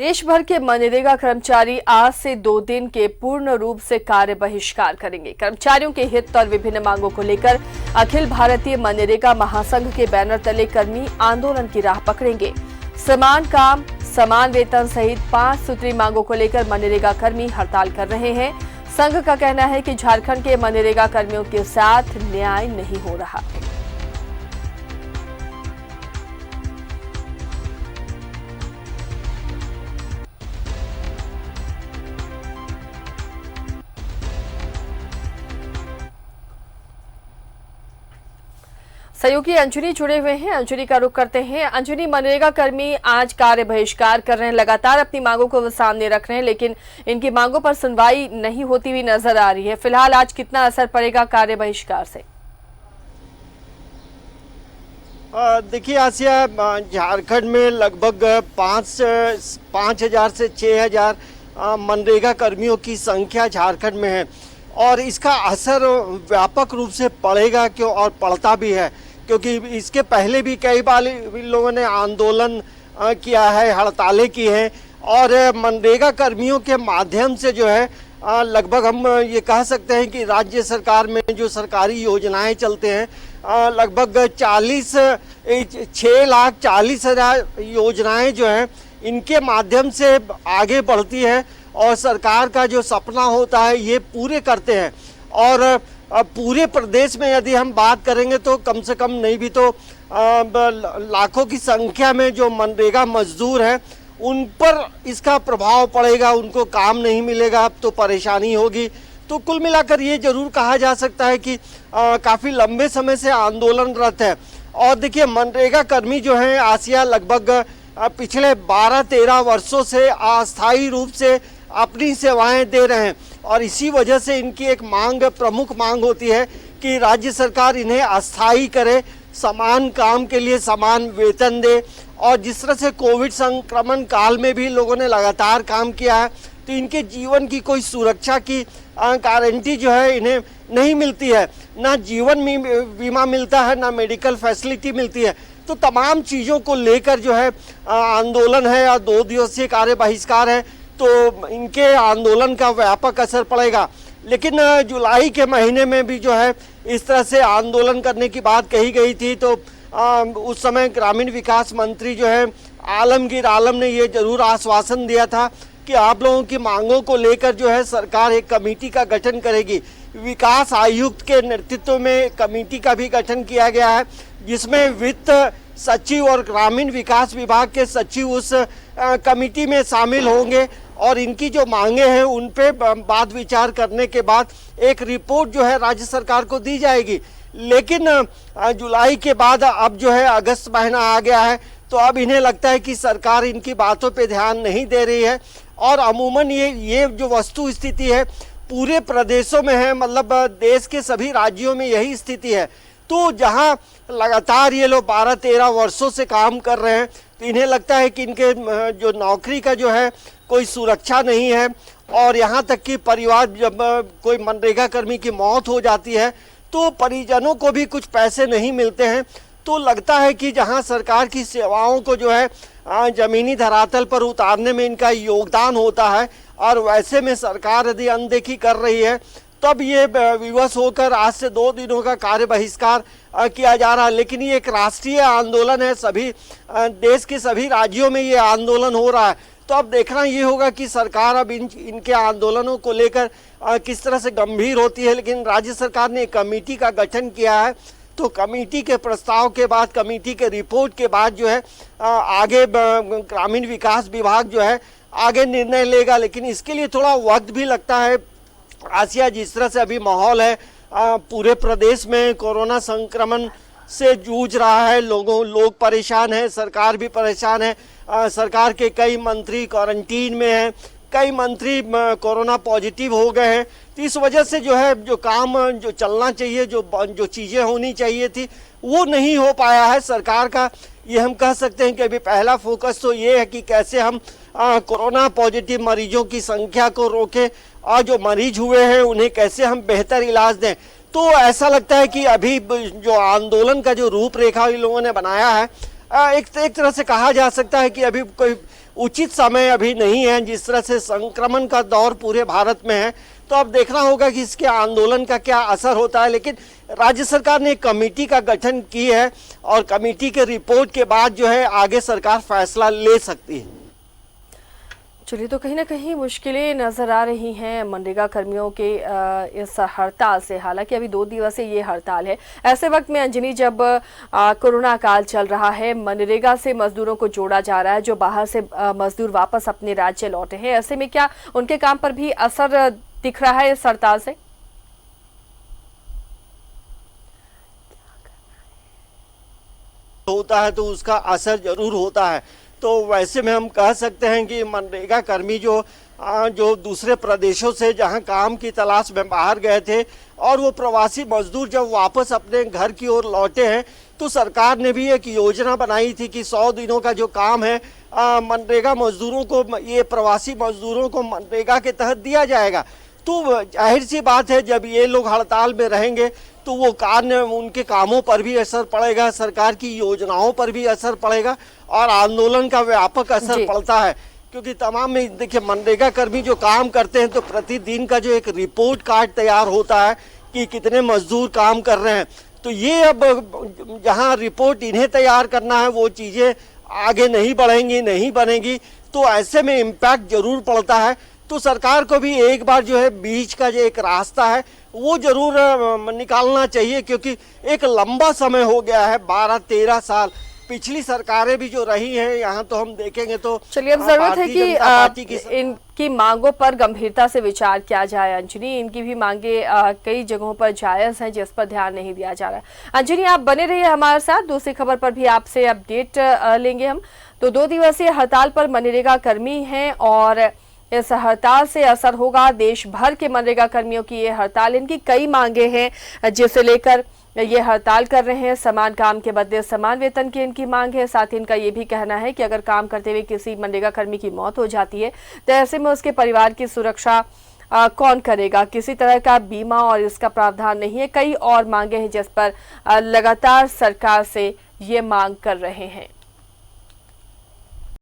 देश भर के मनरेगा कर्मचारी आज से 2 दिन के पूर्ण रूप से कार्य बहिष्कार करेंगे। कर्मचारियों के हित और विभिन्न मांगों को लेकर अखिल भारतीय मनरेगा महासंघ के बैनर तले कर्मी आंदोलन की राह पकड़ेंगे। समान काम, समान वेतन सहित 5 सूत्री मांगों को लेकर मनरेगा कर्मी हड़ताल कर रहे हैं। संघ का कहना है कि झारखंड के मनरेगा कर्मियों के साथ न्याय नहीं हो रहा है। सहयोगी अंजनी जुड़े हुए हैं, अंजनी का रुख करते हैं। अंजनी, मनरेगा कर्मी आज कार्य बहिष्कार कर रहे हैं, लगातार अपनी मांगों को वो सामने रख रहे हैं, लेकिन इनकी मांगों पर सुनवाई नहीं होती हुई नजर आ रही है। फिलहाल आज कितना असर पड़ेगा कार्य बहिष्कार से? देखिए आसिया, झारखंड में लगभग 5,000 से 6,000 मनरेगा कर्मियों की संख्या झारखंड में है और इसका असर व्यापक रूप से पड़ेगा क्यों, और पड़ता भी है, क्योंकि इसके पहले भी कई बार इन लोगों ने आंदोलन किया है, हड़तालें की हैं और मनरेगा कर्मियों के माध्यम से जो है लगभग हम ये कह सकते हैं कि राज्य सरकार में जो सरकारी योजनाएं चलते हैं लगभग 6,40,000 योजनाएं जो हैं इनके माध्यम से आगे बढ़ती है और सरकार का जो सपना होता है ये पूरे करते हैं। और पूरे प्रदेश में यदि हम बात करेंगे तो कम से कम नहीं भी तो लाखों की संख्या में जो मनरेगा मजदूर हैं उन पर इसका प्रभाव पड़ेगा, उनको काम नहीं मिलेगा तो परेशानी होगी। तो कुल मिलाकर ये जरूर कहा जा सकता है कि काफ़ी लंबे समय से आंदोलनरत है। और देखिए, मनरेगा कर्मी जो हैं आसिया लगभग पिछले 12-13 वर्षों से अस्थायी रूप से अपनी सेवाएं दे रहे हैं और इसी वजह से इनकी एक प्रमुख मांग होती है कि राज्य सरकार इन्हें अस्थायी करे, समान काम के लिए समान वेतन दे। और जिस तरह से कोविड संक्रमण काल में भी लोगों ने लगातार काम किया है तो इनके जीवन की कोई सुरक्षा की गारंटी जो है इन्हें नहीं मिलती है, ना जीवन बीमा मिलता है, ना मेडिकल फैसिलिटी मिलती है। तो तमाम चीज़ों को लेकर जो है आंदोलन है और 2 दिवसीय कार्य बहिष्कार है, तो इनके आंदोलन का व्यापक असर पड़ेगा। लेकिन जुलाई के महीने में भी जो है इस तरह से आंदोलन करने की बात कही गई थी, तो उस समय ग्रामीण विकास मंत्री जो है आलमगीर आलम ने ये जरूर आश्वासन दिया था कि आप लोगों की मांगों को लेकर जो है सरकार एक कमेटी का गठन करेगी। विकास आयुक्त के नेतृत्व में कमेटी का भी गठन किया गया है जिसमें वित्त सचिव और ग्रामीण विकास विभाग के सचिव उस कमेटी में शामिल होंगे और इनकी जो मांगे हैं उन पे बात विचार करने के बाद एक रिपोर्ट जो है राज्य सरकार को दी जाएगी। लेकिन जुलाई के बाद अब जो है अगस्त महीना आ गया है तो अब इन्हें लगता है कि सरकार इनकी बातों पे ध्यान नहीं दे रही है और अमूमन ये जो वस्तु स्थिति है पूरे प्रदेशों में है, मतलब देश के सभी राज्यों में यही स्थिति है। तो जहां लगातार ये लोग 12-13 वर्षों से काम कर रहे हैं तो इन्हें लगता है कि इनके जो नौकरी का जो है कोई सुरक्षा नहीं है और यहाँ तक कि परिवार जब कोई मनरेगा कर्मी की मौत हो जाती है तो परिजनों को भी कुछ पैसे नहीं मिलते हैं। तो लगता है कि जहाँ सरकार की सेवाओं को जो है जमीनी धरातल पर उतारने में इनका योगदान होता है और वैसे में सरकार यदि अनदेखी कर रही है तब ये विवश होकर आज से 2 दिनों का कार्य बहिष्कार किया जा रहा है। लेकिन ये एक राष्ट्रीय आंदोलन है, सभी देश के सभी राज्यों में ये आंदोलन हो रहा है। तो अब देखना ये होगा कि सरकार अब इनके आंदोलनों को लेकर किस तरह से गंभीर होती है। लेकिन राज्य सरकार ने एक कमेटी का गठन किया है, तो कमेटी के प्रस्ताव के बाद, कमेटी के रिपोर्ट के बाद जो है आगे ग्रामीण विकास विभाग जो है आगे निर्णय लेगा। लेकिन इसके लिए थोड़ा वक्त भी लगता है आसिया। जिस तरह से अभी माहौल है पूरे प्रदेश में कोरोना संक्रमण से जूझ रहा है, लोग परेशान हैं, सरकार भी परेशान है। सरकार के कई मंत्री क्वारंटीन में हैं, कई मंत्री कोरोना पॉजिटिव हो गए हैं। तो इस वजह से जो है जो काम जो चलना चाहिए, जो चीज़ें होनी चाहिए थी वो नहीं हो पाया है सरकार का। ये हम कह सकते हैं कि अभी पहला फोकस तो ये है कि कैसे हम कोरोना पॉजिटिव मरीजों की संख्या को रोकें और जो मरीज हुए हैं उन्हें कैसे हम बेहतर इलाज दें। तो ऐसा लगता है कि अभी जो आंदोलन का जो रूपरेखा इन लोगों ने बनाया है एक तरह से कहा जा सकता है कि अभी कोई उचित समय अभी नहीं है। जिस तरह से संक्रमण का दौर पूरे भारत में है, तो अब देखना होगा कि इसके आंदोलन का क्या असर होता है। लेकिन राज्य सरकार ने एक कमेटी का गठन की है और कमेटी के रिपोर्ट के बाद जो है आगे सरकार फैसला ले सकती है। चलिए, तो कहीं ना कहीं मुश्किलें नजर आ रही हैं मनरेगा कर्मियों के इस हड़ताल से। हालांकि अभी 2 दिवसीय ये हड़ताल है। ऐसे वक्त में अंजनी, जब कोरोना काल चल रहा है, मनरेगा से मजदूरों को जोड़ा जा रहा है, जो बाहर से मजदूर वापस अपने राज्य लौटे हैं, ऐसे में क्या उनके काम पर भी असर दिख रहा है इस हड़ताल से? होता है तो उसका असर जरूर होता है। तो वैसे में हम कह सकते हैं कि मनरेगा कर्मी जो दूसरे प्रदेशों से जहां काम की तलाश में बाहर गए थे और वो प्रवासी मजदूर जब वापस अपने घर की ओर लौटे हैं, तो सरकार ने भी एक योजना बनाई थी कि 100 दिनों का जो काम है मनरेगा मजदूरों को, ये प्रवासी मजदूरों को मनरेगा के तहत दिया जाएगा। तो जाहिर सी बात है, जब ये लोग हड़ताल में रहेंगे तो वो कार्य, उनके कामों पर भी असर पड़ेगा, सरकार की योजनाओं पर भी असर पड़ेगा और आंदोलन का व्यापक असर पड़ता है। क्योंकि तमाम में देखिए, मनरेगा कर्मी जो काम करते हैं तो प्रतिदिन का जो एक रिपोर्ट कार्ड तैयार होता है कि कितने मजदूर काम कर रहे हैं, तो ये अब जहां रिपोर्ट इन्हें तैयार करना है वो चीज़ें आगे नहीं बढ़ेंगी, नहीं बनेगी, तो ऐसे में इम्पैक्ट जरूर पड़ता है। तो सरकार को भी एक बार जो है बीच का जो एक रास्ता है वो जरूर निकालना चाहिए, क्योंकि एक लंबा समय हो गया है, 12-13 साल। पिछली सरकारें भी जो रही हैं यहाँ तो हम देखेंगे तो चलिए, अब जरूरत है कि इनकी मांगों पर गंभीरता से विचार किया जाए। अंजनी, इनकी भी मांगे कई जगहों पर जायज हैं जिस पर ध्यान नहीं दिया जा रहा है। अंजनी, आप बने रहिए हमारे साथ, दूसरी खबर पर भी आपसे अपडेट लेंगे हम। तो 2 दिवसीय हड़ताल पर मनरेगा कर्मी हैं और इस हड़ताल से असर होगा देश भर के मनरेगा कर्मियों की। ये हड़ताल, इनकी कई मांगे हैं जिसे लेकर ये हड़ताल कर रहे हैं। समान काम के बदले समान वेतन की इनकी मांग है। साथ ही इनका ये भी कहना है कि अगर काम करते हुए किसी मनरेगा कर्मी की मौत हो जाती है तो ऐसे में उसके परिवार की सुरक्षा कौन करेगा? किसी तरह का बीमा और इसका प्रावधान नहीं है। कई और मांगे हैं जिस पर लगातार सरकार से ये मांग कर रहे हैं।